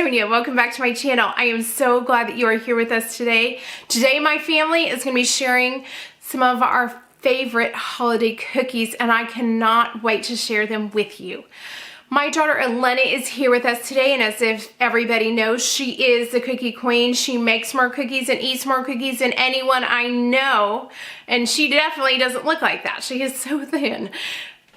Sonia. Welcome back to my channel. I am so glad that you are here with us today. Today my family is going to be sharing some of our favorite holiday cookies, and I cannot wait to share them with you. My daughter Elena is here with us today, and as if everybody knows, she is the cookie queen. She makes more cookies and eats more cookies than anyone I know, and she definitely doesn't look like that. She is so thin.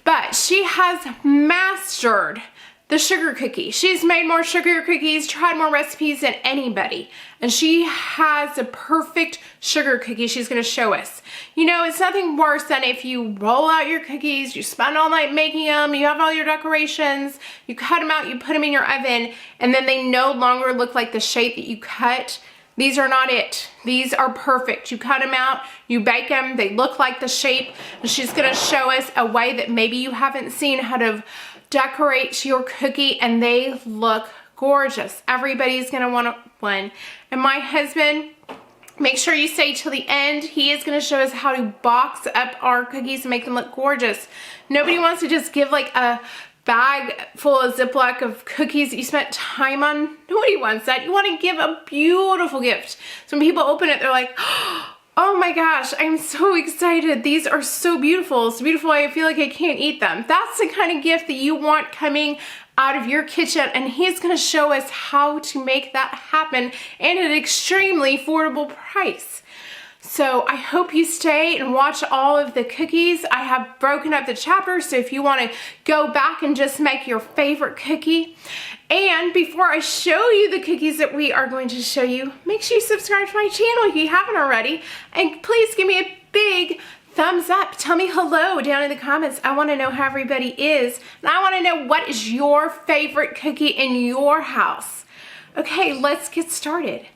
But she has mastered the sugar cookie. She's made more sugar cookies, tried more recipes than anybody. And she has a perfect sugar cookie she's gonna show us. You know, it's nothing worse than if you roll out your cookies, you spend all night making them, you have all your decorations, you cut them out, you put them in your oven, and then they no longer look like the shape that you cut. These are not it. These are perfect. You cut them out, you bake them, they look like the shape. And she's gonna show us a way that maybe you haven't seen how to decorate your cookie, and they look gorgeous. Everybody's gonna want one. And my husband, make sure you stay till the end. He is gonna show us how to box up our cookies and make them look gorgeous. Nobody wants to just give like a bag full of Ziploc of cookies that you spent time on. Nobody wants that. You want to give a beautiful gift. So when people open it, they're like, oh my gosh, I'm so excited. These are so beautiful. So beautiful I feel like I can't eat them. That's the kind of gift that you want coming out of your kitchen, and he's going to show us how to make that happen and at an extremely affordable price. So I hope you stay and watch all of the cookies. I have broken up the chapters, so if you want to go back and just make your favorite cookie. And before I show you the cookies that we are going to show you, make sure you subscribe to my channel if you haven't already. And please give me a big thumbs up. Tell me hello down in the comments. I want to know how everybody is. And I want to know what is your favorite cookie in your house. Okay, let's get started.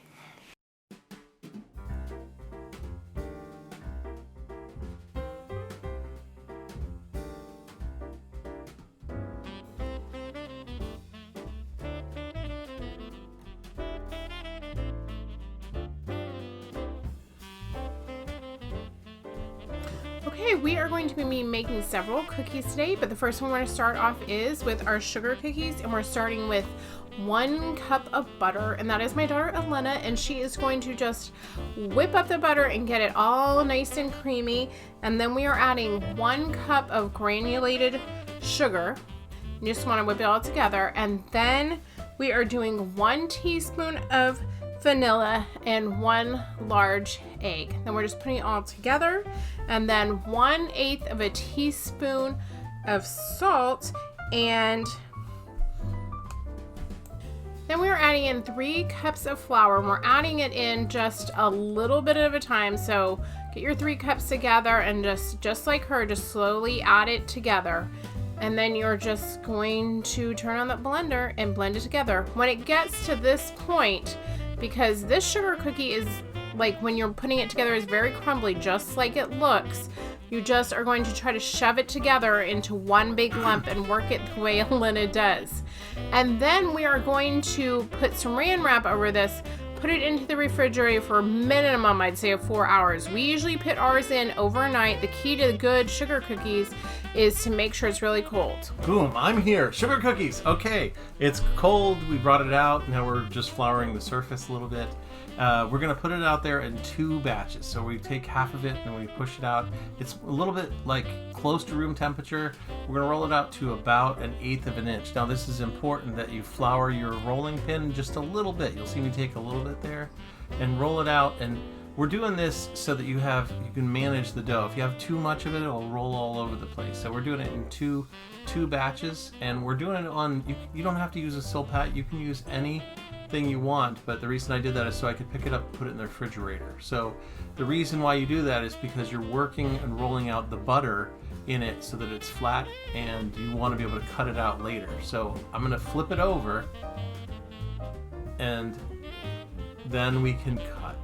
Okay, we are going to be making several cookies today, but the first one we're going to start off is with our sugar cookies, and we're starting with 1 cup of butter, and that is my daughter Elena, and she is going to just whip up the butter and get it all nice and creamy. And then we are adding 1 cup of granulated sugar. You just want to whip it all together, and then we are doing 1 teaspoon of vanilla and 1 large egg. Then we're just putting it all together, and then 1/8 of a teaspoon of salt, and then we're adding in 3 cups of flour, and we're adding it in just a little bit at a time. So get your 3 cups together and just like her, just slowly add it together. And then you're just going to turn on the blender and blend it together. When it gets to this point, because this sugar cookie is like, when you're putting it together, is very crumbly, just like it looks. You just are going to try to shove it together into one big lump and work it the way Elena does. And then we are going to put saran wrap over this, put it into the refrigerator for a minimum, I'd say, of 4 hours. We usually put ours in overnight. The key to good sugar cookies is to make sure it's really cold. Boom, I'm here. Sugar cookies. Okay, it's cold. We brought it out. Now we're just flouring the surface a little bit. We're going to put it out there in 2 batches. So we take half of it and we push it out. It's a little bit like close to room temperature. We're going to roll it out to about 1/8 of an inch. Now this is important that you flour your rolling pin just a little bit. You'll see me take a little bit there and roll it out. And we're doing this so that you can manage the dough. If you have too much of it, it'll roll all over the place. So we're doing it in two batches, and we're doing it on, you don't have to use a Silpat. You can use anything you want, but the reason I did that is so I could pick it up and put it in the refrigerator. So the reason why you do that is because you're working and rolling out the butter in it so that it's flat, and you want to be able to cut it out later. So I'm going to flip it over, and then we can cut.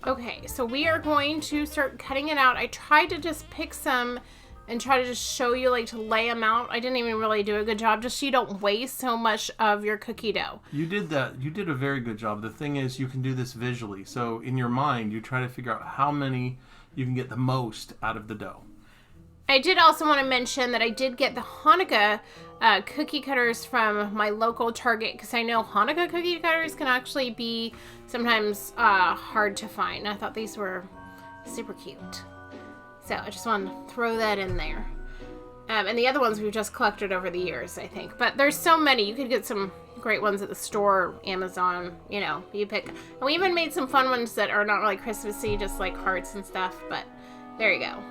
Okay, so we are going to start cutting it out. I tried to just pick some and try to just show you, like, to lay them out. I didn't even really do a good job, just so you don't waste so much of your cookie dough. You did that. You did a very good job. The thing is, you can do this visually. So in your mind, you try to figure out how many you can get the most out of the dough. I did also want to mention that I did get the Hanukkah cookie cutters from my local Target, because I know Hanukkah cookie cutters can actually be sometimes hard to find. I thought these were super cute. So I just wanted to throw that in there. And the other ones we've just collected over the years, I think. But there's so many. You could get some great ones at the store, Amazon, you know, you pick. And we even made some fun ones that are not really Christmassy, just like hearts and stuff. But there you go.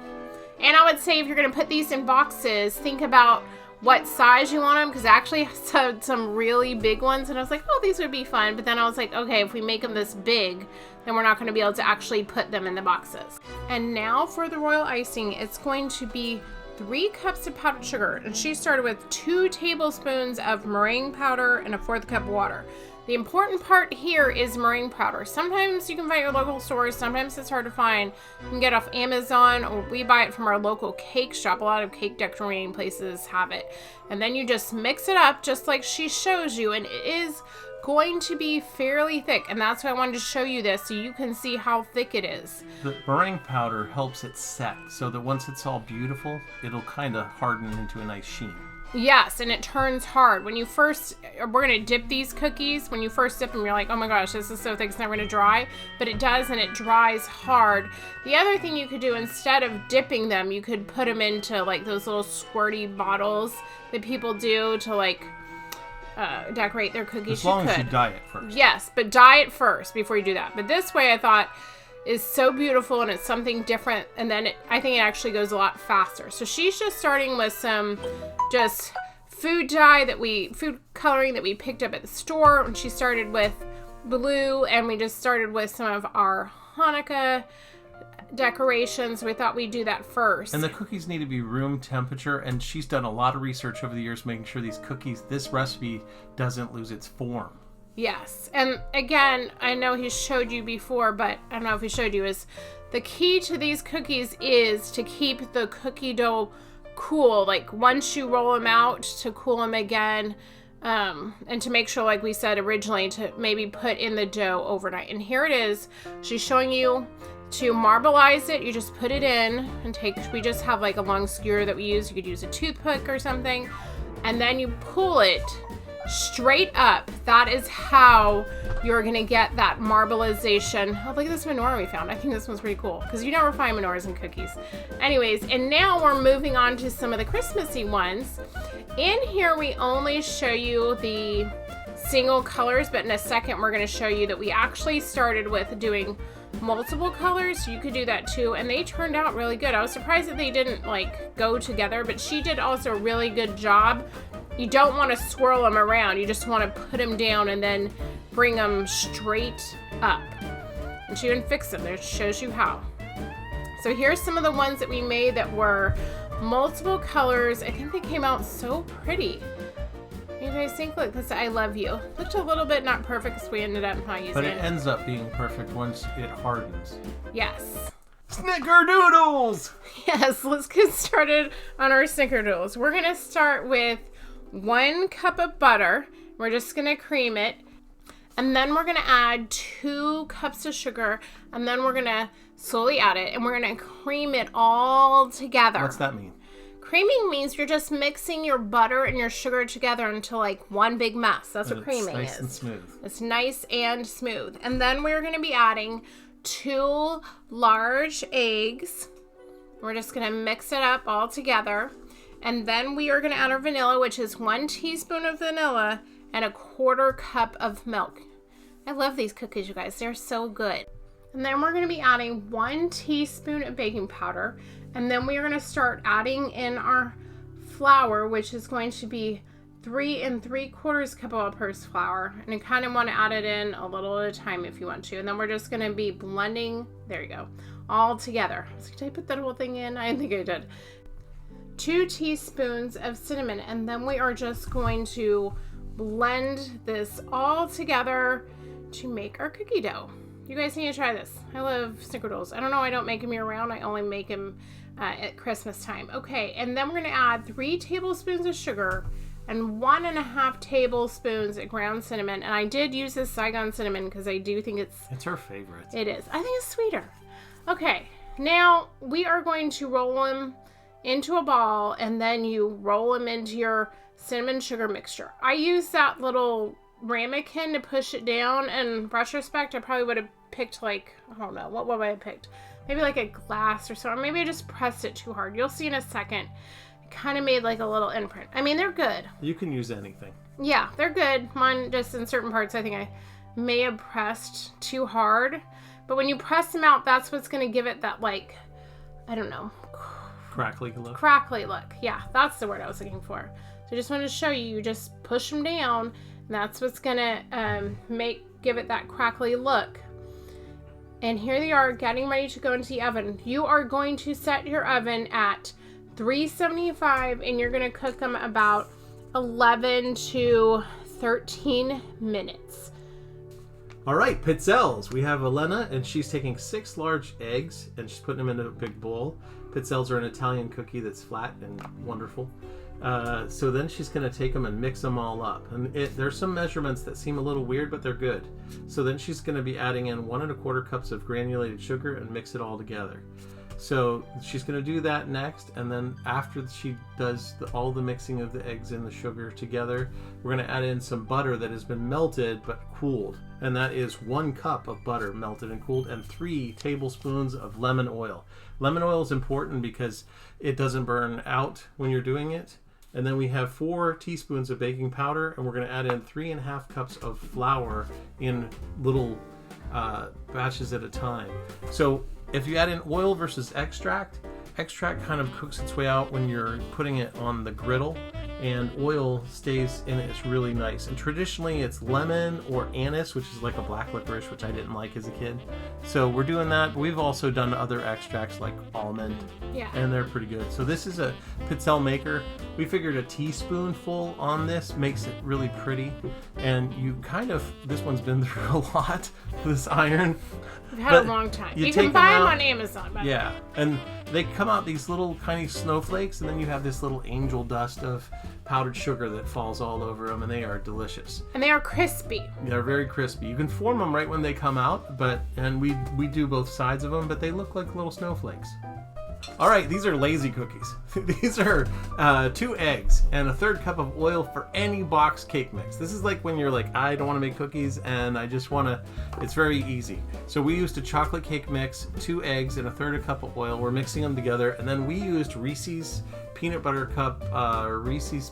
And I would say if you're going to put these in boxes, think about what size you want them, because I actually had some really big ones, and I was like, oh, these would be fun. But then I was like, okay, if we make them this big, then we're not going to be able to actually put them in the boxes. And now for the royal icing, it's going to be 3 cups of powdered sugar, and she started with 2 tablespoons of meringue powder and a 1/4 cup of water. The important part here is meringue powder. Sometimes you can find your local stores, sometimes it's hard to find. You can get it off Amazon, or we buy it from our local cake shop. A lot of cake decorating places have it. And then you just mix it up just like she shows you, and it is going to be fairly thick, and that's why I wanted to show you this so you can see how thick it is. The meringue powder helps it set, so that once it's all beautiful, it'll kind of harden into a nice sheen. Yes, and it turns hard. When you first, we're going to dip these cookies. When you first dip them, you're like, oh my gosh, this is so thick, it's never going to dry. But it does, and it dries hard. The other thing you could do, instead of dipping them, you could put them into like those little squirty bottles that people do to like decorate their cookies. As long as you dye it first. Yes, but dye it first before you do that. But this way, I thought, is so beautiful, and it's something different, and then I think it actually goes a lot faster. So she's just starting with some just food coloring that we picked up at the store, and she started with blue, and we just started with some of our Hanukkah decorations. We thought we'd do that first. And the cookies need to be room temperature, and she's done a lot of research over the years making sure this recipe doesn't lose its form. Yes, and again, I know he showed you before, but I don't know if he showed you, is the key to these cookies is to keep the cookie dough cool, like once you roll them out, to cool them again, and to make sure, like we said originally, to maybe put in the dough overnight. And here it is. She's showing you to marbleize it. You just put it in and we just have like a long skewer that we use. You could use a toothpick or something, and then you pull it straight up. That is how you're gonna get that marbleization. Oh, look at this menorah we found. I think this one's pretty cool, because you never find menorahs in cookies. Anyways, and now we're moving on to some of the Christmassy ones. In here, we only show you the single colors, but in a second, we're gonna show you that we actually started with doing multiple colors. You could do that too, and they turned out really good. I was surprised that they didn't like go together, but she did also a really good job. You don't want to swirl them around. You just want to put them down and then bring them straight up. And she even fixed them. There shows you how. So here's some of the ones that we made that were multiple colors. I think they came out so pretty. You guys think? Look, this I love you. Looked a little bit not perfect because we ended up not using it. But it ends up being perfect once it hardens. Yes. Snickerdoodles! Yes, let's get started on our Snickerdoodles. We're going to start with 1 cup of butter. We're just going to cream it. And then we're going to add 2 cups of sugar. And then we're going to slowly add it. And we're going to cream it all together. What's that mean? Creaming means you're just mixing your butter and your sugar together into like one big mess. That's what creaming is. It's nice and smooth. It's nice and smooth. And then we're going to be adding 2 large eggs. We're just going to mix it up all together. And then we are going to add our vanilla, which is 1 teaspoon of vanilla and 1/4 cup of milk. I love these cookies, you guys. They're so good. And then we're going to be adding 1 teaspoon of baking powder. And then we are going to start adding in our flour, which is going to be 3 3/4 cup of all-purpose flour. And you kind of want to add it in a little at a time if you want to. And then we're just going to be blending, there you go, all together. I was like, did I put that whole thing in? I think I did. 2 teaspoons of cinnamon, and then we are just going to blend this all together to make our cookie dough. You guys need to try this. I love Snickerdoodles. I don't know, I don't make them year-round. I only make them at Christmas time. Okay, and then we're going to add 3 tablespoons of sugar and 1.5 tablespoons of ground cinnamon. And I did use this Saigon cinnamon because I do think it's her favorite. It is. I think it's sweeter. Okay, now we are going to roll them into a ball, and then you roll them into your cinnamon sugar mixture. I use that little ramekin to push it down, and in retrospect, I probably would have picked like, I don't know, what would I have picked? Maybe like a glass or so, or maybe I just pressed it too hard. You'll see in a second. It kind of made like a little imprint. I mean, they're good. You can use anything. Yeah, they're good. Mine, just in certain parts, I think I may have pressed too hard. But when you press them out, that's what's going to give it that, like, I don't know. Crackly look. Crackly look. Yeah, that's the word I was looking for. So I just wanted to show you, you just push them down, and that's what's going to give it that crackly look. And here they are, getting ready to go into the oven. You are going to set your oven at 375, and you're going to cook them about 11 to 13 minutes. All right, Pizzelles. We have Elena, and she's taking 6 large eggs, and she's putting them in a big bowl. Pizzelles are an Italian cookie that's flat and wonderful. So then she's going to take them and mix them all up. And there's some measurements that seem a little weird, but they're good. So then she's going to be adding in 1 1/4 cups of granulated sugar and mix it all together. So she's going to do that next, and then after she does all the mixing of the eggs and the sugar together, we're going to add in some butter that has been melted but cooled, and that is 1 cup of butter melted and cooled, and 3 tablespoons of lemon oil. Lemon oil is important because it doesn't burn out when you're doing it. And then we have 4 teaspoons of baking powder, and we're going to add in 3.5 cups of flour in little batches at a time. So if you add in oil versus extract kind of cooks its way out when you're putting it on the griddle, and oil stays in it. It's really nice. And traditionally it's lemon or anise, which is like a black licorice, which I didn't like as a kid. So we're doing that. We've also done other extracts like almond, and they're pretty good. So this is a Pizzelle maker. We figured a teaspoonful on this makes it really pretty. And you kind of, this one's been through a lot, this iron. We've had a long time. You can buy them on Amazon. By yeah, and they come out these little tiny snowflakes, and then you have this little angel dust of powdered sugar that falls all over them, and they are delicious. And they are crispy. They're very crispy. You can form them right when they come out, and we do both sides of them, but they look like little snowflakes. All right, these are lazy cookies. These are 2 eggs and 1/3 cup of oil for any box cake mix. This is like when you're like, I don't want to make cookies and I just want to, it's very easy. So we used a chocolate cake mix, 2 eggs and 1/3 cup of oil. We're mixing them together, and then we used Reese's peanut butter cup, Reese's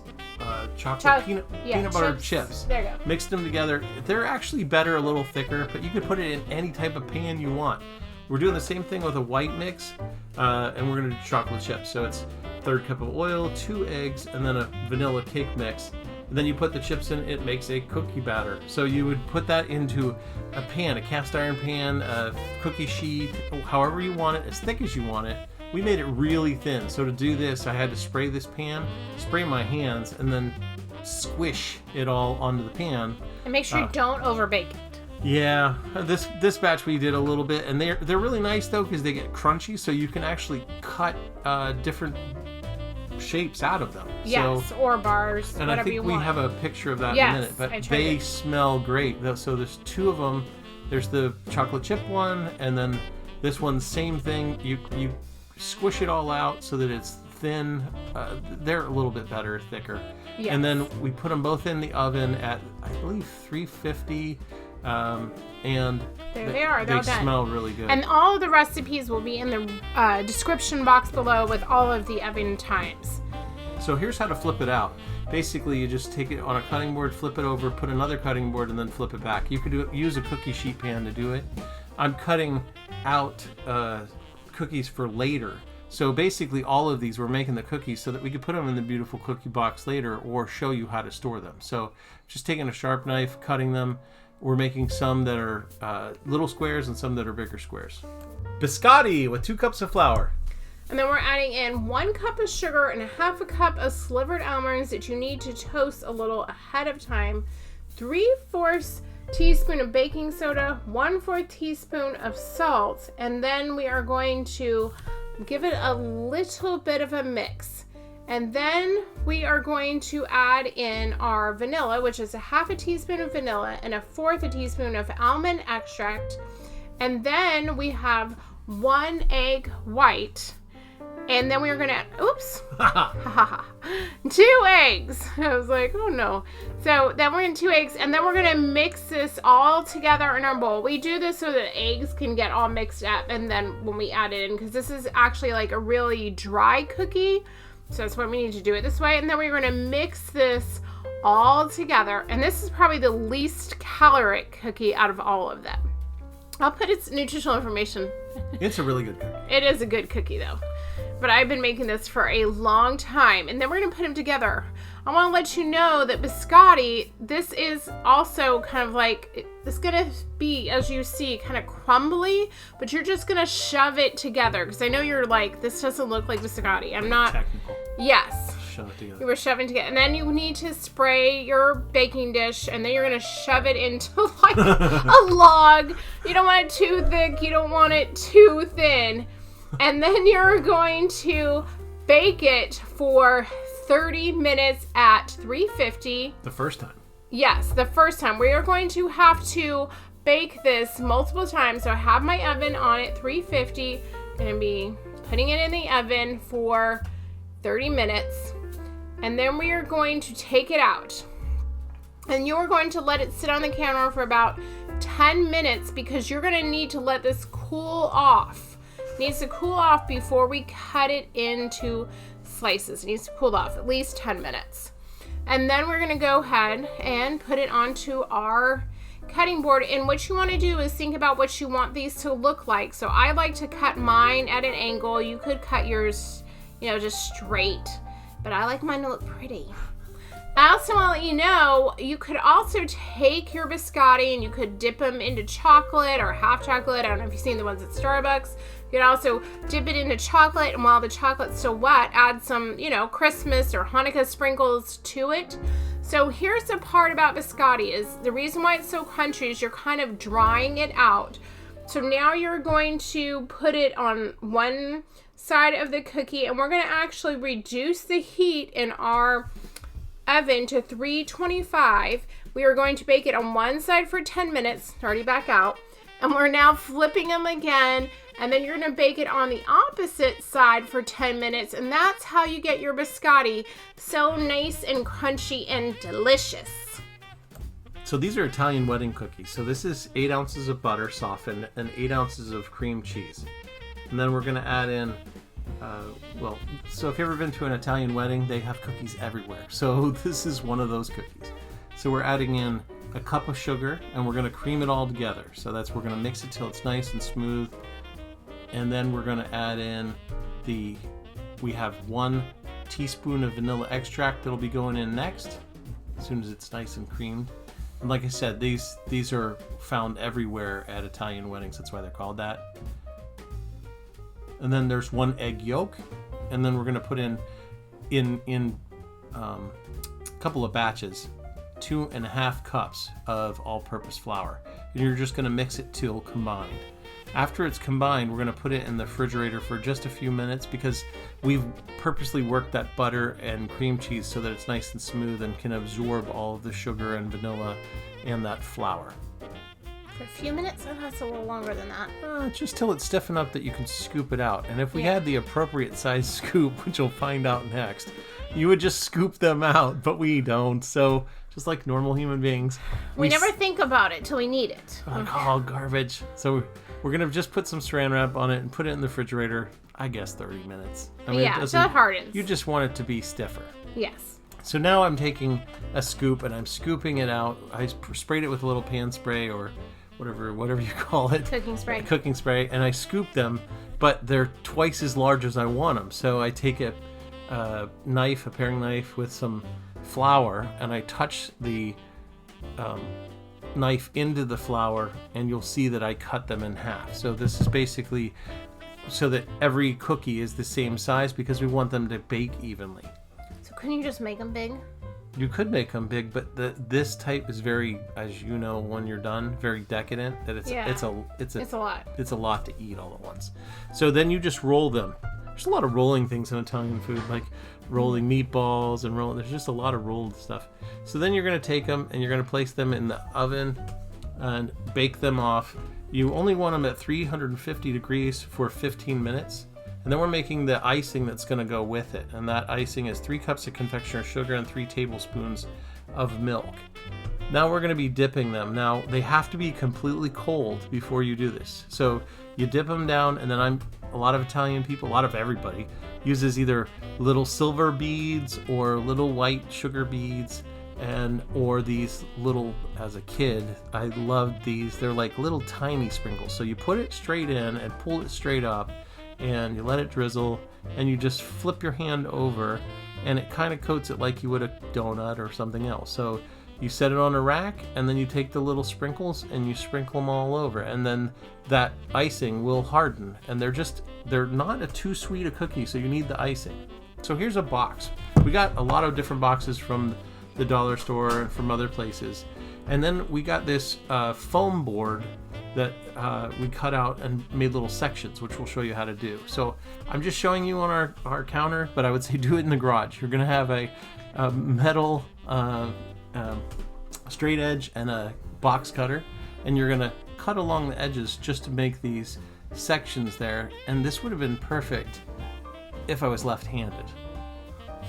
chocolate peanut butter chips. There you go. Mixed them together. They're actually better, a little thicker, but you could put it in any type of pan you want. We're doing the same thing with a white mix, and we're going to do chocolate chips. So it's 1/3 cup of oil, 2 eggs, and then a vanilla cake mix. And then you put the chips in, it makes a cookie batter. So you would put that into a pan, a cast iron pan, a cookie sheet, however you want it, as thick as you want it. We made it really thin. So to do this, I had to spray this pan, spray my hands, and then squish it all onto the pan. And make sure you don't overbake it. Yeah, this batch we did a little bit, and they're really nice though because they get crunchy, so you can actually cut different shapes out of them. Yes, so, or bars, and whatever I you think we want. have a picture of that in a minute, but they smell great. So there's 2 of them. There's the chocolate chip one, and then this one, same thing. You squish it all out so that it's thin. They're a little bit better, thicker. Yes. And then we put them both in the oven at, I believe, 350. And there they are. They smell really good. And all of the recipes will be in the description box below with all of the oven times. So here's how to flip it out. Basically, you just take it on a cutting board, flip it over, put another cutting board, and then flip it back. You could use a cookie sheet pan to do it. I'm cutting out cookies for later. So basically, all of these, we're making the cookies so that we could put them in the beautiful cookie box later, or show you how to store them. So just taking a sharp knife, cutting them. We're making some that are little squares and some that are bigger squares. Biscotti with 2 cups of flour. And then we're adding in 1 cup of sugar and 1/2 cup of slivered almonds that you need to toast a little ahead of time. 3/4 teaspoon of baking soda, 1/4 teaspoon of salt, and then we are going to give it a little bit of a mix. And then we are going to add in our vanilla, which is 1/2 teaspoon of vanilla and 1/4 teaspoon of almond extract. And then we have 1 egg white. And then we are gonna, oops, 2 eggs. I was like, oh no. So then we're gonna 2 eggs, and then we're gonna mix this all together in our bowl. We do this so that eggs can get all mixed up, and then when we add it in, because this is actually like a really dry cookie, so that's why we need to do it this way. And then we're gonna mix this all together, and this is probably the least caloric cookie out of all of them. I'll put its nutritional information. It's a really good cookie. It is a good cookie though. But I've been making this for a long time, and then we're gonna put them together. I want to let you know that biscotti, this is also kind of like, it's gonna be, as you see, kind of crumbly, but you're just gonna shove it together, because I know you're like, this doesn't look like biscotti. I'm not technical. Yes. Shove it together. You were shoving together, and then you need to spray your baking dish, and then you're gonna shove it into like a log. You don't want it too thick. You don't want it too thin. And then you're going to bake it for 30 minutes at 350. The first time. Yes, the first time. We are going to have to bake this multiple times. So I have my oven on at 350. Going to be putting it in the oven for 30 minutes. And then we are going to take it out. And you're going to let it sit on the counter for about 10 minutes because you're going to need to let this cool off. It needs to cool off before we cut it into slices. It needs to cool off at least 10 minutes. And then we're gonna go ahead and put it onto our cutting board. And what you wanna do is think about what you want these to look like. So I like to cut mine at an angle. You could cut yours, you know, just straight, but I like mine to look pretty. I also want to let you know, you could also take your biscotti and you could dip them into chocolate or half chocolate. I don't know if you've seen the ones at Starbucks. You could also dip it into chocolate, and while the chocolate's still wet, add some, you know, Christmas or Hanukkah sprinkles to it. So here's the part about biscotti is the reason why it's so crunchy is you're kind of drying it out. So now you're going to put it on one side of the cookie, and we're going to actually reduce the heat in our oven to 325. We are going to bake it on one side for 10 minutes, already back out, and we're now flipping them again, and then you're going to bake it on the opposite side for 10 minutes, and that's how you get your biscotti so nice and crunchy and delicious. So these are Italian wedding cookies. So this is 8 ounces of butter softened and 8 ounces of cream cheese. And then we're going to add in so if you've ever been to an Italian wedding, they have cookies everywhere. So this is one of those cookies. So we're adding in a cup of sugar, and we're going to cream it all together. So we're going to mix it till it's nice and smooth. And then we're going to add in we have 1 teaspoon of vanilla extract that'll be going in next, as soon as it's nice and creamed. And like I said, these are found everywhere at Italian weddings. That's why they're called that. And then there's 1 egg yolk, and then we're going to put in a couple of batches, 2.5 cups of all-purpose flour. And you're just going to mix it till combined. After it's combined, we're going to put it in the refrigerator for just a few minutes because we've purposely worked that butter and cream cheese so that it's nice and smooth and can absorb all of the sugar and vanilla and that flour. For a few minutes? Oh, that's a little longer than that. Just till it's stiff enough that you can scoop it out. And if we had the appropriate size scoop, which you'll find out next, you would just scoop them out, but we don't. So just like normal human beings, we never think about it till we need it. Oh, garbage. So we're going to just put some saran wrap on it and put it in the refrigerator, I guess 30 minutes. I mean, yeah, so it hardens. You just want it to be stiffer. Yes. So now I'm taking a scoop and I'm scooping it out. I sprayed it with a little pan spray or whatever you call it. Cooking spray. And I scoop them, but they're twice as large as I want them. So I take a paring knife with some flour, and I touch the knife into the flour, and you'll see that I cut them in half. So this is basically so that every cookie is the same size because we want them to bake evenly. So couldn't you just make them big? You could make them big, but this type is very, as you know, when you're done, very decadent. That it's a lot. It's a lot to eat all at once. So then you just roll them. There's a lot of rolling things in Italian food, like rolling meatballs and rolling. There's just a lot of rolled stuff. So then you're going to take them and you're going to place them in the oven and bake them off. You only want them at 350 degrees for 15 minutes. And then we're making the icing that's going to go with it. And that icing is 3 cups of confectioner sugar and 3 tablespoons of milk. Now we're going to be dipping them. Now they have to be completely cold before you do this. So you dip them down, and then a lot of Italian people, a lot of everybody, uses either little silver beads or little white sugar beads, or these little, as a kid, I loved these. They're like little tiny sprinkles. So you put it straight in and pull it straight up, and you let it drizzle, and you just flip your hand over, and it kind of coats it like you would a donut or something else. So you set it on a rack, and then you take the little sprinkles and you sprinkle them all over, and then that icing will harden. And they're not too sweet a cookie, so you need the icing. So here's a box. We got a lot of different boxes from the dollar store and from other places. And then we got this foam board that we cut out and made little sections, which we'll show you how to do. So I'm just showing you on our counter, but I would say do it in the garage. You're gonna have a metal straight edge and a box cutter, and you're gonna cut along the edges just to make these sections there. And this would have been perfect if I was left-handed,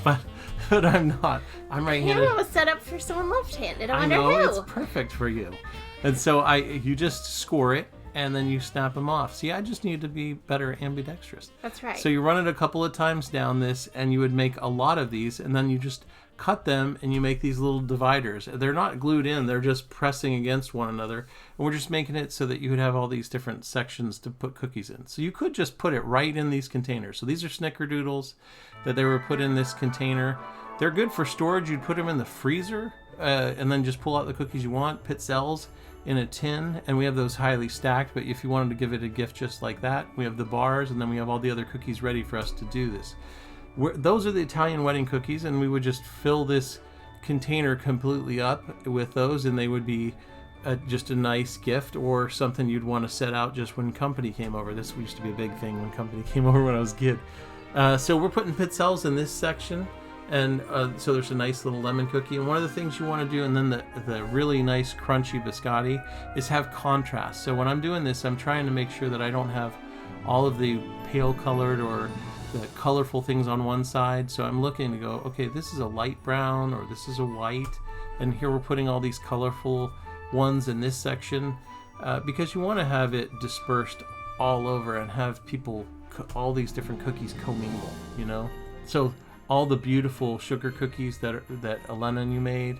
but I'm not. I'm right-handed. The camera was set up for someone left-handed. I wonder know, who. it's perfect for you. And so you just score it, and then you snap them off. See, I just need to be better ambidextrous. That's right. So you run it a couple of times down this, and you would make a lot of these, and then you just cut them, and you make these little dividers. They're not glued in, they're just pressing against one another. And we're just making it so that you would have all these different sections to put cookies in. So you could just put it right in these containers. So these are Snickerdoodles that they were put in this container. They're good for storage. You'd put them in the freezer, and then just pull out the cookies you want. Pizzelles in a tin, and we have those highly stacked, but if you wanted to give it a gift just like that, we have the bars, and then we have all the other cookies ready for us to do this. Those are the Italian wedding cookies, and we would just fill this container completely up with those, and they would be just a nice gift or something you'd want to set out just when company came over. This used to be a big thing when company came over when I was a kid. So we're putting Pizzelles in this section, and so there's a nice little lemon cookie. And one of the things you want to do, and then the really nice crunchy biscotti, is have contrast. So when I'm doing this, I'm trying to make sure that I don't have all of the pale colored or the colorful things on one side. So I'm looking to go, okay, this is a light brown, or this is a white, and here we're putting all these colorful ones in this section, because you want to have it dispersed all over and have people, all these different cookies commingle, you know? So all the beautiful sugar cookies that Elena and you made.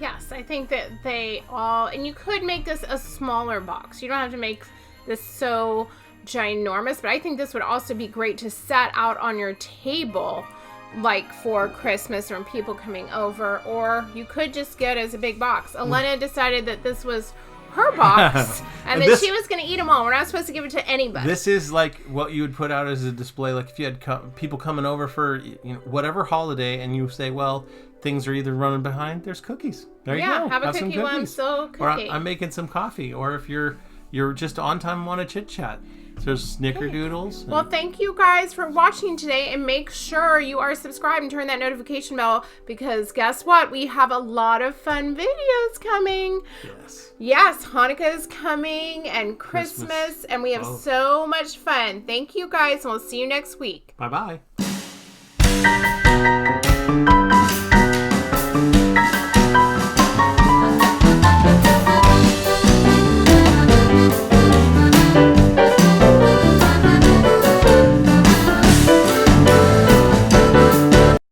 Yes, I think that they all, and you could make this a smaller box. You don't have to make this so ginormous, but I think this would also be great to set out on your table, like for Christmas or when people coming over, or you could just get it as a big box. Elena decided that this was her box, and then she was going to eat them all. We're not supposed to give it to anybody. This is like what you would put out as a display, like if you had people coming over for whatever holiday, and you say, well, things are either running behind, there's cookies. There you go. Have a cookie while I'm still cooking. Or I'm making some coffee, or if you're just on time and want to chit chat. So there's Snickerdoodles. Well, thank you guys for watching today, and make sure you are subscribed and turn that notification bell, because guess what? We have a lot of fun videos coming. Yes, Hanukkah is coming, and Christmas, and we have so much fun. Thank you guys, and we'll see you next week. Bye-bye.